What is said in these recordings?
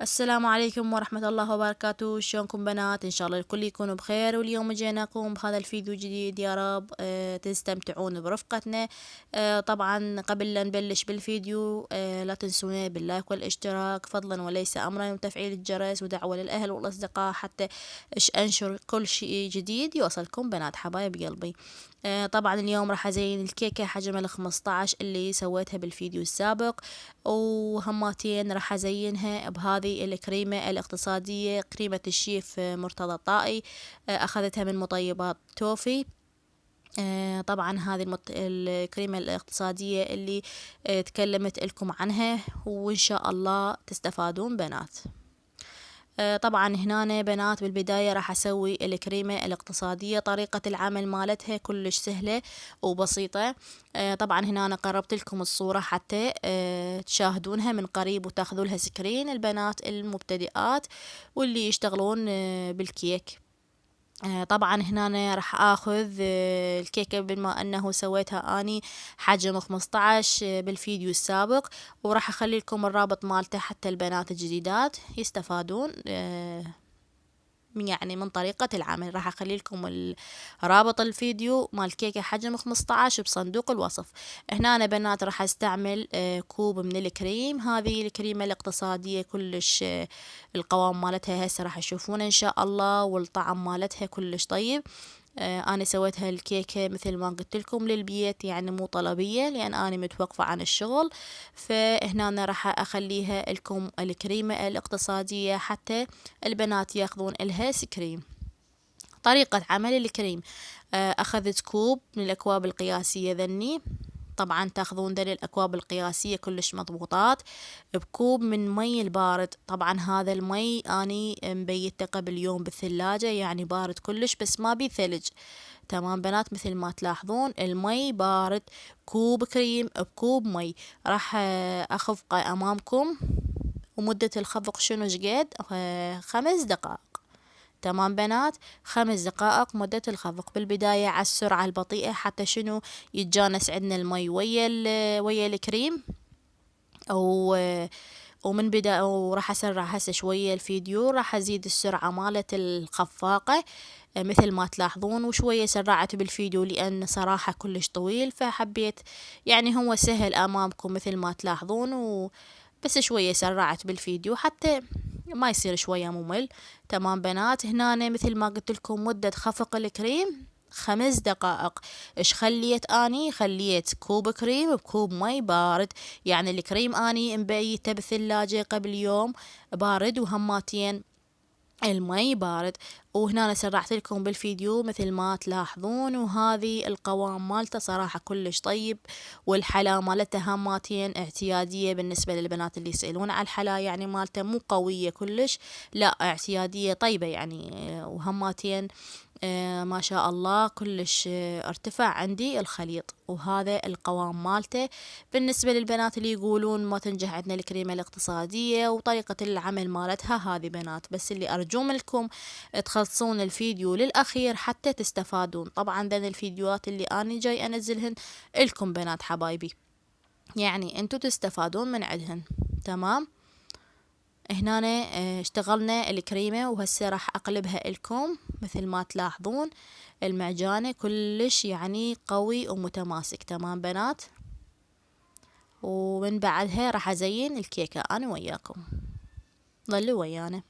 السلام عليكم ورحمة الله وبركاته. شلونكم بنات؟ إن شاء الله الكل يكونوا بخير. واليوم جيناكم بهذا الفيديو جديد، يا رب تستمتعون برفقتنا. طبعا قبل لا نبلش بالفيديو لا تنسونا باللايك والاشتراك فضلا وليس أمرا، وتفعيل الجرس ودعوة للأهل والأصدقاء حتى أنشر كل شيء جديد يوصلكم بنات حبايب قلبي. طبعا اليوم راح أزين الكيكة حجم ال15 اللي سويتها بالفيديو السابق، وهماتين راح أزينها بهذه الكريمة الاقتصادية، كريمة الشيف مرتضى الطائي. أخذتها من مطيبات توفي. طبعا هذه الكريمة الاقتصادية اللي تكلمت لكم عنها، وإن شاء الله تستفادون بنات. طبعا هنا بنات بالبداية راح أسوي الكريمة الاقتصادية. طريقة العمل مالتها كلش سهلة وبسيطة. طبعا هنا أنا قربت لكم الصورة حتى تشاهدونها من قريب وتاخذوا لها سكرين البنات المبتدئات واللي يشتغلون بالكيك. طبعا هنا أنا راح اخذ الكيكة بما انه سويتها اني حجم 15 بالفيديو السابق، وراح اخلي لكم الرابط مالته حتى البنات الجديدات يستفادون يعني من طريقة العمل. راح اخلي لكم رابط الفيديو مال الكيكة حجم 15 بصندوق الوصف. هنا أنا بنات راح استعمل كوب من الكريم. هذه الكريمة الاقتصادية كلش القوام مالتها هسه راح تشوفونه ان شاء الله، والطعم مالتها كلش طيب. أنا سويتها الكيكة مثل ما قلت لكم للبيت، يعني مو طلبية لأن أنا متوقفة عن الشغل. فهنا أنا راح أخليها لكم الكريمة الاقتصادية حتى البنات ياخذون إلها سكريم. طريقة عمل الكريم: أخذت كوب من الأكواب القياسية ذني. طبعا تاخذون ذني الأكواب القياسية كلش مضبوطات بكوب من مي البارد. طبعا هذا المي أني مبيته قبل يوم بالثلاجة، يعني بارد كلش بس ما بيه ثلج. تمام بنات، مثل ما تلاحظون المي بارد. كوب كريم بكوب مي. راح أخفقه أمامكم، ومدة الخفق شنو شقد؟ 5 دقائق. تمام بنات، 5 دقائق مدة الخفق. بالبداية على السرعة البطيئة حتى شنو يتجانس عندنا المي ويا الكريم. ومن بدا وراح اسرع هسه شوية الفيديو، راح ازيد السرعة مالة الخفاقة مثل ما تلاحظون. وشوية سرعت بالفيديو لان صراحة كلش طويل، فحبيت يعني هو سهل امامكم مثل ما تلاحظون، بس شوية سرعت بالفيديو حتى ما يصير شوية ممل. تمام بنات، هنا أنا مثل ما قلت لكم مدة خفق الكريم 5 دقائق. ايش خليت اني؟ خليت كوب كريم بكوب مي بارد. يعني الكريم اني مبيته بالثلاجة قبل يوم بارد، وهماتين المي بارد. وهنا أنا سرعت لكم بالفيديو مثل ما تلاحظون. وهذه القوام مالته صراحة كلش طيب، والحلا مالته هاماتين اعتيادية بالنسبة للبنات اللي يسألون على الحلا، يعني مالته مو قوية كلش، لا اعتيادية طيبة يعني. وهماتين ما شاء الله كلش ارتفع عندي الخليط. وهذا القوام مالته بالنسبة للبنات اللي يقولون ما تنجح عندنا الكريمة الاقتصادية وطريقة العمل مالتها. هذه بنات بس اللي أرجو منكم تخلصون الفيديو للأخير حتى تستفادون. طبعا ذن الفيديوهات اللي أنا جاي أنزلهن إلكم بنات حبايبي، يعني أنتو تستفادون من عدهن. تمام، هنا اشتغلنا الكريمة، وهسه راح أقلبها لكم مثل ما تلاحظون. المعجانة كلش يعني قوي ومتماسك. تمام بنات، ومن بعدها راح أزين الكيكة أنا وياكم، ظلوا ويانا.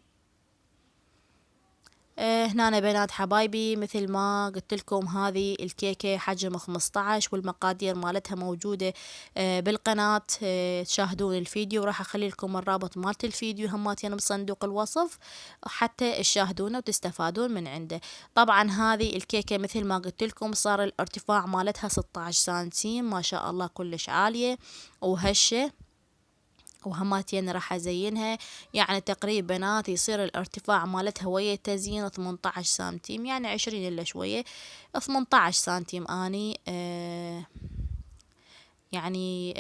هنا بنات حبايبي مثل ما قلت لكم هذه الكيكة حجم 15، والمقادير مالتها موجودة بالقناة. تشاهدون الفيديو، راح اخلي لكم الرابط مالت الفيديو هماتين بصندوق الوصف حتى تشاهدونه وتستفادون من عنده. طبعا هذه الكيكة مثل ما قلت لكم صار الارتفاع مالتها 16 سنتيم، ما شاء الله كلش عالية وهشة. وهماتين راح ازينها، يعني تقريبا بنات يصير الارتفاع مالتها ويا التزيين 18 سنتيم، يعني 20 الا شوية، 18 سنتيم اني يعني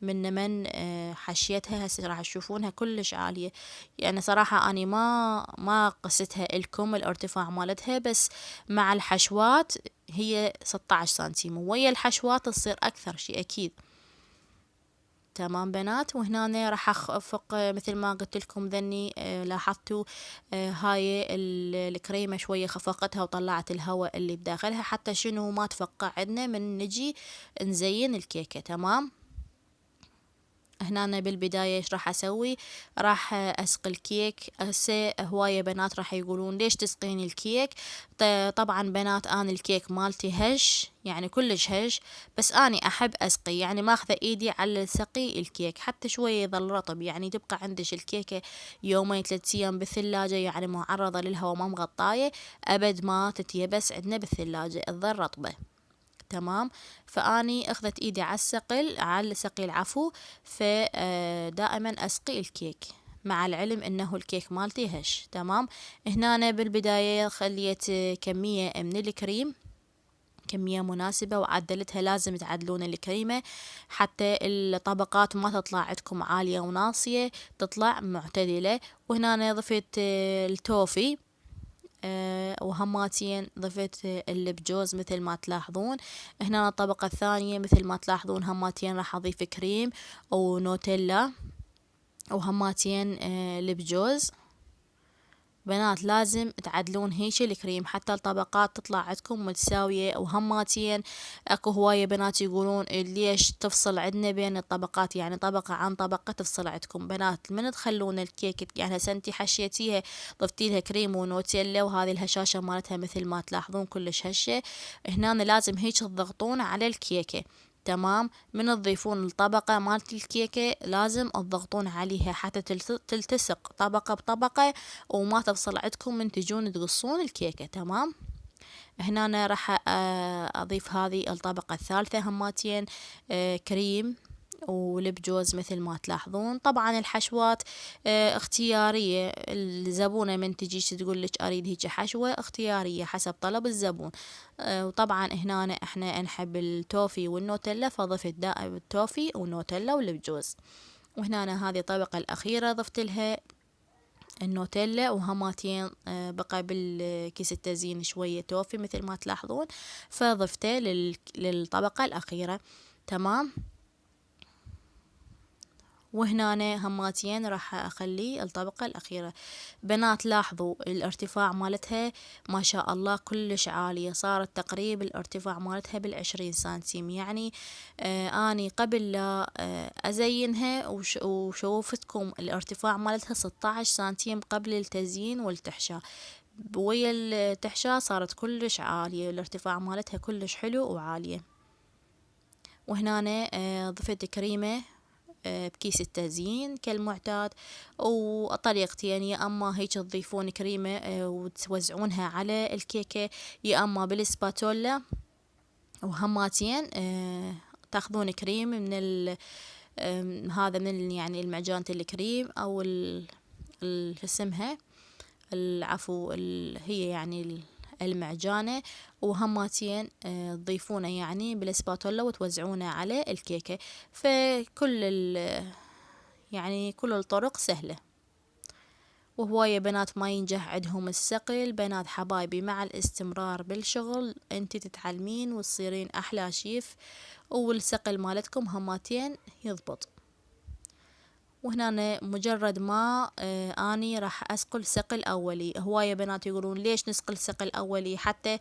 من حشيتها هسه راح تشوفونها كلش عالية. يعني صراحة اني ما قستها لكم الارتفاع مالتها، بس مع الحشوات هي 16 سنتيم، ويا الحشوات تصير اكثر شي اكيد. تمام بنات. وهنا راح اخفق مثل ما قلت لكم ذني لاحظتوا هاي الكريمة شوية خفقتها وطلعت الهواء اللي بداخلها حتى شنو ما تفقع عندنا من نجي نزين الكيكة. تمام. هنا أنا بالبداية ايش راح اسوي؟ راح اسقي الكيك. هسه هواية بنات راح يقولون ليش تسقين الكيك؟ طبعا بنات انا الكيك مالتي هش، يعني كلش هش، بس اني احب اسقي، يعني ماخذة ايدي على سقي الكيك حتى شوية يظل رطب، يعني تبقى عندش الكيكة يومين 3 ايام بالثلاجة، يعني معرضة للهواء ما مغطاية، ابد ما تتيبس عندنا بالثلاجة تظل رطبة. تمام. فاني اخذت ايدي على السقل، على سقي العفو، فدائما اسقي الكيك مع العلم انه الكيك مالتي هش. تمام. هنا أنا بالبداية خليت كمية من الكريم، كمية مناسبة، وعدلتها، لازم تعدلون الكريمة حتى الطبقات ما تطلع عندكم عالية وناصية، تطلع معتدلة. وهنا أنا ضفت التوفي وهماتين ضفت اللبجوز مثل ما تلاحظون. هنا الطبقة الثانية مثل ما تلاحظون هماتين راح اضيف كريم ونوتيلا وهماتين لبجوز. بنات لازم تعدلون هيك الكريم حتى الطبقات تطلع عندكم متساوية وهماتين. اكو هواية بنات يقولون ليش تفصل عندنا بين الطبقات، يعني طبقة عن طبقة تفصل عندكم. بنات من تخلون الكيك، يعني هسه انتي حشيتيها ضفتي لها كريم ونوتيلا وهذه الهشاشة مالتها مثل ما تلاحظون كلش هشة، هنا لازم هيك تضغطون على الكيكة. تمام. من تضيفون الطبقة مالت الكيكة لازم تضغطون عليها حتى تلتصق طبقة بطبقة وما تفصل عندكم من تجون تقصون الكيكة. تمام. هنا أنا راح أضيف هذه الطبقة الثالثة هماتين كريم ولبجوز مثل ما تلاحظون. طبعا الحشوات اختيارية، الزبونة من تجيش تقول لك اريد هيك حشوة اختيارية حسب طلب الزبون. وطبعا هنا احنا نحب التوفي والنوتيلا، فضفت دائما التوفي والنوتيلا والبجوز. وهنا أنا هذه الطبقة الأخيرة ضفت لها النوتيلا وهماتين بقى بالكيس التزيين شوية توفي مثل ما تلاحظون، فضفته للطبقة الأخيرة. تمام. وهنا هماتين راح اخلي الطبقة الأخيرة. بنات لاحظوا الارتفاع مالتها ما شاء الله كلش عالية، صارت تقريبا الارتفاع مالتها بال20 سنتيم، يعني اني قبل لا ازينها وشوفتكم الارتفاع مالتها 16 سنتيم قبل التزيين والتحشاء، ويا التحشاء صارت كلش عالية، الارتفاع مالتها كلش حلو وعالية. وهنا ضفت كريمة بكيس التزيين كالمعتاد، وطريقتين يا اما هيك تضيفون كريمة وتوزعونها على الكيكة، يا اما بالسباتولا وهماتين تاخذون كريم من هذا من يعني المعجانة الكريم او اسمها العفو هي يعني المعجانة، وهماتين تضيفونه يعني بالسباتولا وتوزعونه على الكيكة. فكل يعني كل الطرق سهلة. وهواية بنات ما ينجح عندهم السقي، بنات حبايبي مع الاستمرار بالشغل انتي تتعلمين وتصيرين احلى شيف، والسقل مالتكم هماتين يضبط. وهنا مجرد ما اني راح اسقل سقل اولي. هواية بنات يقولون ليش نسقل سقل اولي؟ حتى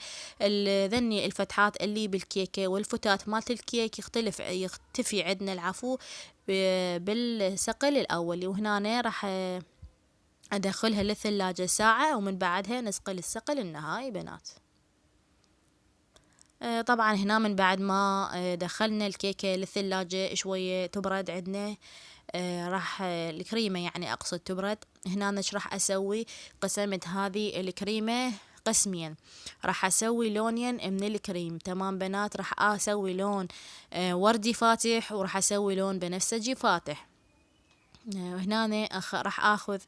ذني الفتحات اللي بالكيكة والفتات مالت الكيك يختفي عندنا العفو بالسقل الاولي. وهنا راح ادخلها للثلاجة ساعة ومن بعدها نسقل السقل النهائي بنات. طبعا هنا من بعد ما دخلنا الكيكة للثلاجة شوية تبرد عندنا، راح الكريمة يعني اقصد تبرد. هنا راح اسوي قسمت هذه الكريمة قسمين، راح اسوي لونين من الكريم. تمام بنات. راح اسوي لون وردي فاتح وراح اسوي لون بنفسجي فاتح. هنا راح اخذ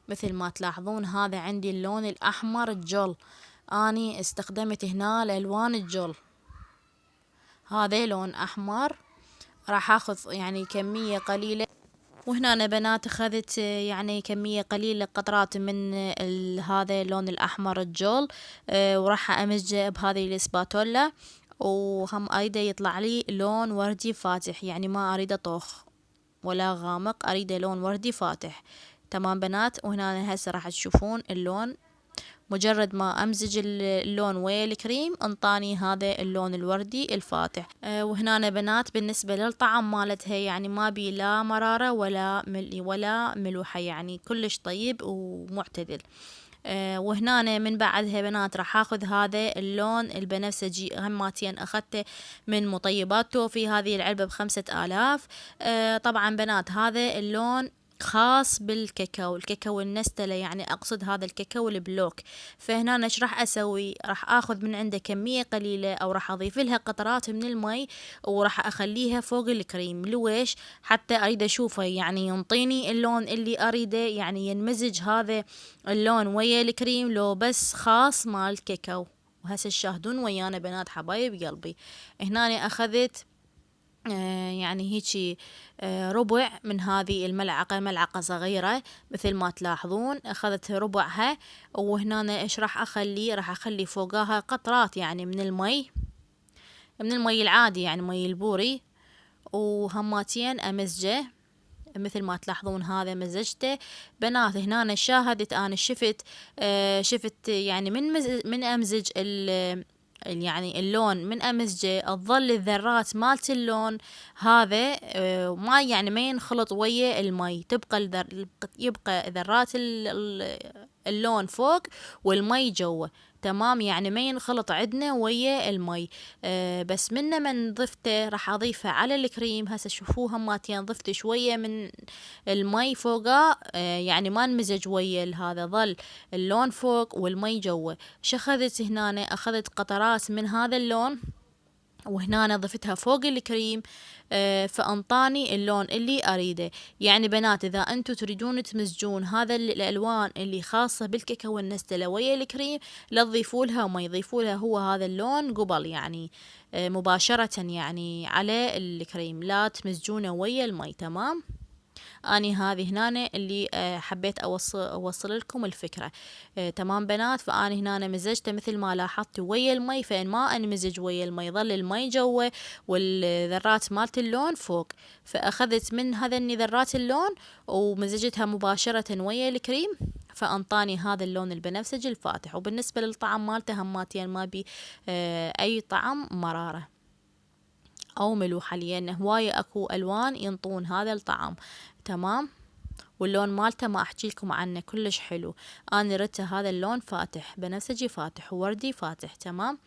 مثل ما تلاحظون هذا عندي اللون الاحمر الجل، اني استخدمت هنا الالوان الجل، هذا لون احمر. راح اخذ يعني كمية قليلة. وهنا أنا بنات أخذت يعني كمية قليلة قطرات من هذا اللون الأحمر الجول، وراح أمزجه بهذه السباتولا، وهم أيضا يطلع لي لون وردي فاتح، يعني ما أريد أطوخ. ولا غامق، أريده لون وردي فاتح. تمام بنات، وهنا هسه راح تشوفون اللون مجرد ما أمزج اللون ويا الكريم انطاني هذا اللون الوردي الفاتح. وهنا بنات بالنسبة للطعم مالتها يعني ما بي لا مرارة ولا ملوحة، يعني كلش طيب ومعتدل. وهنا من بعدها بنات راح اخذ هذا اللون البنفسجي، هماتين اخذته من مطيبات توفي، هذه العلبة ب5000. طبعا بنات هذا اللون خاص بالكاكاو، الكاكاو النستلة، يعني اقصد هذا الكاكاو البلوك. فهنا ايش راح اسوي؟ راح اخذ من عنده كمية قليلة او راح اضيف لها قطرات من المي وراح اخليها فوق الكريم. لويش؟ حتى اريد اشوفه يعني ينطيني اللون اللي اريده، يعني ينمزج هذا اللون ويا الكريم لو بس خاص مال الكاكاو. وهسه تشاهدون ويانا بنات حبايب قلبي، هنا اخذت يعني هيجي ربع من هذه الملعقة، ملعقة صغيرة مثل ما تلاحظون أخذت ربعها. وهنا إيش راح أخلي؟ راح أخلي فوقها قطرات يعني من المي العادي، يعني مي البوري، وهماتين أمزجه مثل ما تلاحظون. هذا مزجته بنات. هنا شاهدت أنا شفت يعني من أمزج يعني اللون، من أمزجه تظل الذرات مالت اللون هذا ما يعني ما ينخلط ويا المي، يبقى ذرات اللون فوق والمي جوا. تمام، يعني ما ينخلط عندنا ويا المي. بس من ضفته راح اضيفه على الكريم. هسه شوفوها هماتين ضفت شوية من المي فوقه، يعني ما انمزج ويا هذا، ظل اللون فوق والمي جوا. شخذت هنا اخذت قطرات من هذا اللون وهنا ضفتها فوق الكريم، فانطاني اللون اللي اريده. يعني بنات اذا انتم تريدون تمزجون هذا الالوان اللي خاصة بالكاكاو النستلة ويا الكريم لا تضيفوا لها وما يضيفوا لها هو هذا اللون قبل، يعني مباشرة يعني على الكريم، لا تمزجونه ويا المي. تمام، اني هذه هنا اللي حبيت اوصل لكم الفكرة. تمام بنات، فاني هنا مزجته مثل ما لاحظت ويا المي، فان ما انمزج ويا المي يظل المي جوا والذرات مالت اللون فوق. فاخذت من هذني ذرات اللون ومزجتها مباشرة ويا الكريم، فانطاني هذا اللون البنفسجي الفاتح. وبالنسبة للطعم مالته هماتين ما بي اي طعم مرارة او ملوحة، لان هواية اكو الوان ينطون هذا الطعم. تمام، واللون مالته ما احكي لكم عنه كلش حلو. انا ردته هذا اللون فاتح، بنفسجي فاتح ووردي فاتح. تمام،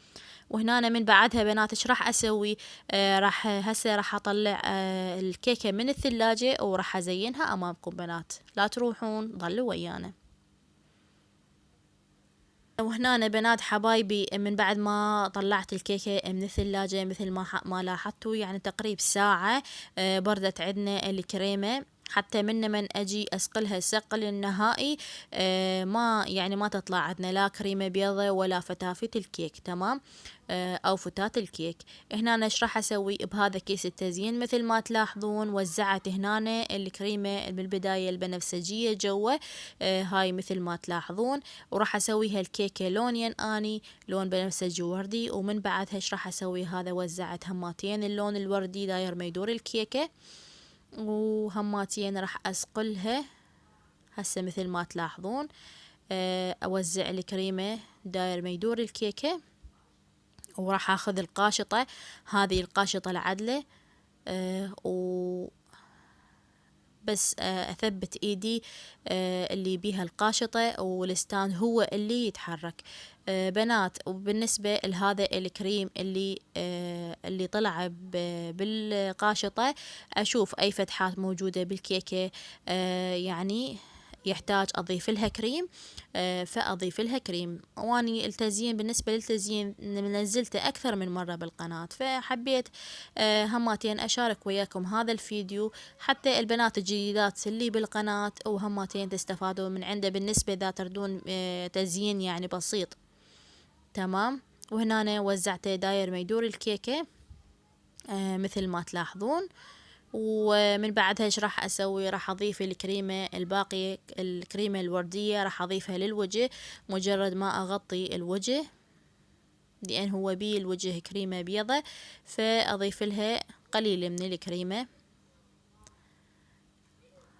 وهنا من بعدها بنات ايش راح اسوي؟ هسه راح اطلع الكيكة من الثلاجة وراح ازينها امامكم بنات، لا تروحون ضلوا ويانا. وهنا بنات حبايبي من بعد ما طلعت الكيكة من الثلاجة مثل ما لاحظتوا، يعني تقريب ساعة بردت عندنا الكريمة، حتى من اجي اسقلها السقل النهائي ما تطلع عندنا لا كريمة بيضة ولا فتافيت الكيك. تمام، او فتات الكيك. هنا أنا ايش راح اسوي بهذا كيس التزيين؟ مثل ما تلاحظون وزعت هنا الكريمة بالبداية البنفسجية جوا، هاي مثل ما تلاحظون. وراح اسوي هالكيكة لونين اني لون بنفسجي وردي، ومن بعدها ايش راح اسوي؟ هذا وزعت هماتين اللون الوردي داير ما يدور الكيكة، وهماتين راح اسقلها هسه مثل ما تلاحظون. اوزع الكريمة داير ما يدور الكيكة، وراح اخذ القاشطة، هذه القاشطة العدلة، و بس اثبت ايدي اللي بيها القاشطة والستاند هو اللي يتحرك. بنات، وبالنسبة لهذا الكريم اللي طلع بالقاشطة، اشوف اي فتحات موجودة بالكيكة يعني يحتاج اضيف لها كريم، فاضيف لها كريم. واني التزيين، بالنسبة للتزيين نزلته اكثر من مرة بالقناة، فحبيت هماتين اشارك وياكم هذا الفيديو حتى البنات الجديدات اللي بالقناة وهماتين تستفادوا من عنده بالنسبة اذا تردون تزيين يعني بسيط. تمام، وهنا أنا وزعته داير ما يدور الكيكة مثل ما تلاحظون. ومن بعدها ايش راح اسوي؟ راح اضيف الكريمة الباقية، الكريمة الوردية راح اضيفها للوجه. مجرد ما اغطي الوجه، لان هو بيه الوجه كريمة بيضة، فاضيف لها قليل من الكريمة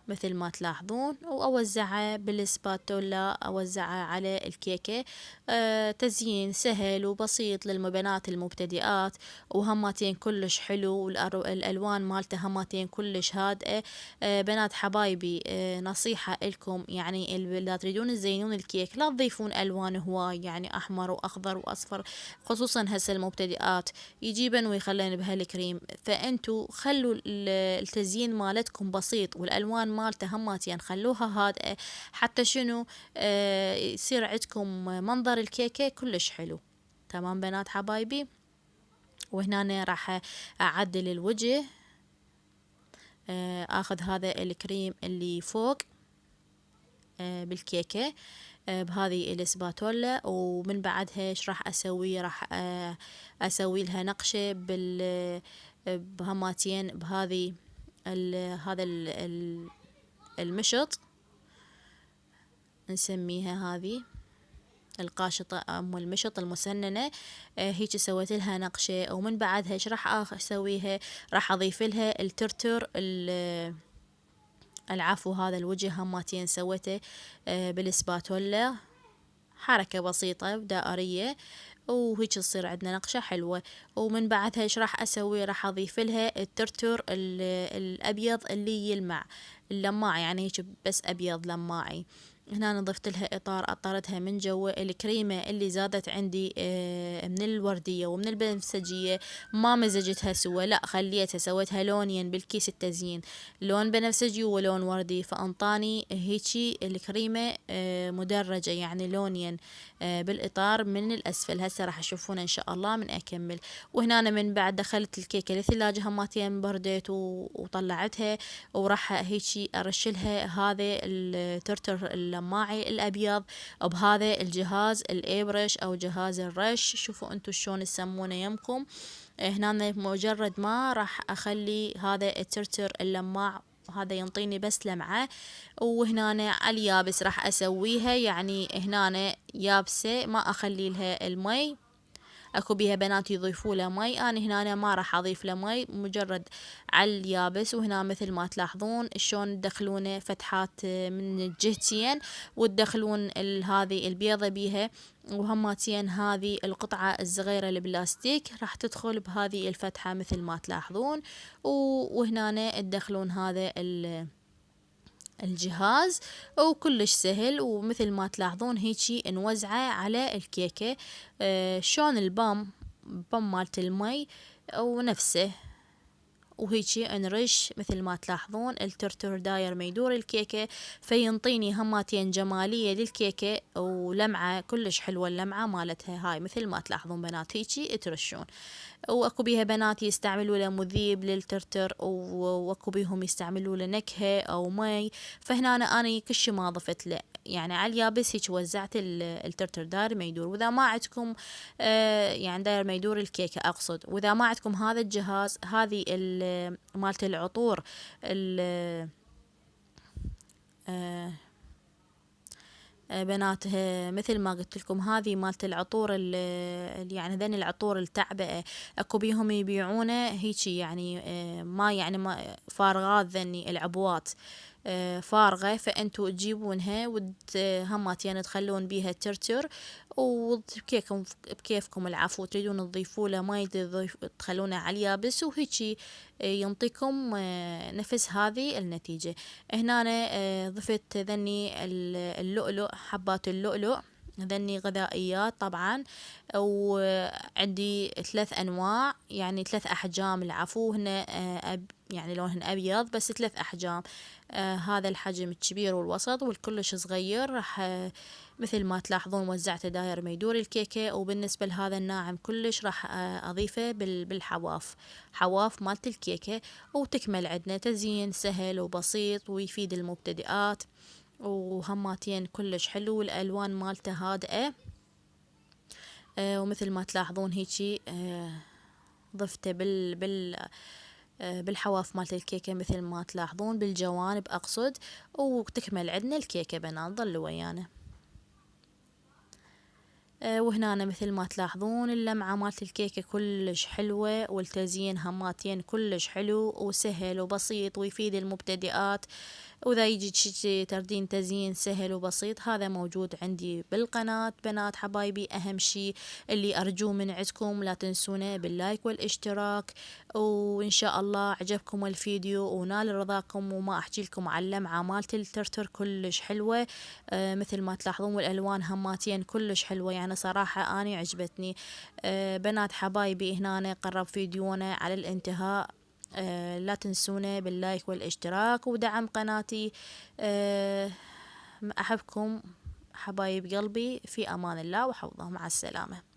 مثل ما تلاحظون، وأوزعه بالسباتولا، أوزعه على الكيكة. تزيين سهل وبسيط للبنات المبتدئات، وهماتين كلش حلو، والألوان مالته هماتين كلش هادئة. بنات حبايبي، نصيحة إلكم، يعني إذا تريدون تزينون الكيك لا تضيفون ألوان هواي، يعني أحمر وأخضر وأصفر، خصوصا هسه المبتدئات يجيبن ويخلين بهالكريم. فأنتوا خلوا التزيين مالتكم بسيط، والألوان مالته هماتين خلوها هادئة، حتى شنو يصير عندكم منظر الكيكة كلش حلو. تمام بنات حبايبي. وهنا راح أعدل الوجه. اخذ هذا الكريم اللي فوق بالكيكة بهذه الاسباتولا، ومن بعدها ايش راح اسوي؟ راح اسوي لها نقشة بهماتين بهذه هذا المشط، نسميها هذه القاشطة أم المشط المسننة. هيك سويت لها نقشة، ومن بعدها ايش راح اسويها؟ راح اضيف لها الترتر العفو، هذا الوجه هماتين سويته بالسباتولا، حركة بسيطة دائرية، وهيك تصير عندنا نقشة حلوة. ومن بعدها ايش راح اسوي؟ راح اضيف لها الترتر الابيض اللي يلمع، اللماع يعني هيك بس ابيض لماعي. هنا ضفت لها اطار، اطرتها من جوا. الكريمة اللي زادت عندي من الوردية ومن البنفسجية ما مزجتها سوا، لا خليتها سويتها لونين بالكيس التزيين، لون بنفسجي ولون وردي، فانطاني هيجي الكريمة مدرجة، يعني لونين بالاطار من الاسفل. هسه راح تشوفونه ان شاء الله من اكمل. وهنا أنا من بعد دخلت الكيكة للثلاجة هماتين، بردت وطلعتها، وراح هيجي ارشلها هذا الترتر اللماعي الابيض بهذا الجهاز الابرش او جهاز الرش، شوفوا انتو شلون تسمونه يمكم. هنا مجرد ما راح اخلي هذا الترتر اللماع، هذا ينطيني بس لمعة. وهنا على اليابس راح اسويها، يعني هنا يابسة ما اخلي لها المي. اكو بيها بنات يضيفوا له مي، انا هنا ما راح اضيف له مي، مجرد على اليابس. وهنا مثل ما تلاحظون شلون تدخلونه فتحات من الجهتين، وتدخلون هذه البيضة بيها، وهماتين هذه القطعة الصغيرة البلاستيك راح تدخل بهذه الفتحة مثل ما تلاحظون. وهنا تدخلون هذا الجهاز، وكلش سهل. ومثل ما تلاحظون هيجي نوزعه على الكيكة شلون البام مالت المي ونفسه، وهيجي نرش مثل ما تلاحظون الترتر داير ما يدور الكيكة، فينطيني هماتين جمالية للكيكة ولمعة كلش حلوة. اللمعة مالتها هاي مثل ما تلاحظون بنات هيجي ترشون. واكو بيها بنات يستعملوا له مذيب للترتر، واكو بيهم يستعملوا له نكهة او مي. فهنا انا كل شي ما ضفت له، يعني على اليابس هيك وزعت الترتر داير ما يدور. واذا ما عندكم يعني داير ما يدور الكيكة اقصد، واذا ما عندكم هذا الجهاز، هذه مالت العطور بنات مثل ما قلت لكم، هذه مالت العطور يعني ذن العطور التعبئة، اكو بيهم يبيعونه هيجي، يعني ما يعني ما فارغات، ذني العبوات فارغة، فانتوا تجيبونها هماتين تخلون بيها الترتر، بكيفكم العفو. تريدون تضيفوا له ماي تخلونه على اليابس، وهيجي ينطيكم نفس هذه النتيجة. هنا أنا ضفت ذني اللؤلؤ، حبات اللؤلؤ، ذني غذائيات طبعا. وعندي 3 أنواع، يعني 3 أحجام العفو، هنا يعني لونهن أبيض، بس 3 أحجام. هذا الحجم الكبير والوسط والكلش صغير، راح مثل ما تلاحظون وزعته داير ما يدور الكيكة. وبالنسبة لهذا الناعم كلش راح أضيفه بالحواف، حواف مالت الكيكة. وتكمل عندنا تزيين سهل وبسيط ويفيد المبتدئات، وهماتين كلش حلو، والألوان مالته هادئة. ومثل ما تلاحظون هيجي ضفته بالحواف مالت الكيكة مثل ما تلاحظون، بالجوانب أقصد. وتكمل عندنا الكيكة بنات، ضلوا ويانا. وهنا مثل ما تلاحظون اللمعة مالت الكيكة كلش حلوة، والتزيين هماتين كلش حلو وسهل وبسيط ويفيد المبتدئات. وإذا يجيك شي تردين تزيين سهل وبسيط هذا موجود عندي بالقناة. بنات حبايبي أهم شي اللي أرجوه من عندكم لا تنسونا باللايك والاشتراك، وإن شاء الله عجبكم الفيديو ونال رضاكم. وما أحكي لكم على اللمعة مالت الترتر كلش حلوة، مثل ما تلاحظون، والألوان هماتين كلش حلوة، يعني صراحة أني عجبتني. بنات حبايبي هنا قرب فيديونا على الانتهاء. لا تنسونا باللايك والاشتراك ودعم قناتي. أحبكم حبايب قلبي، في أمان الله وحفظه، مع السلامة.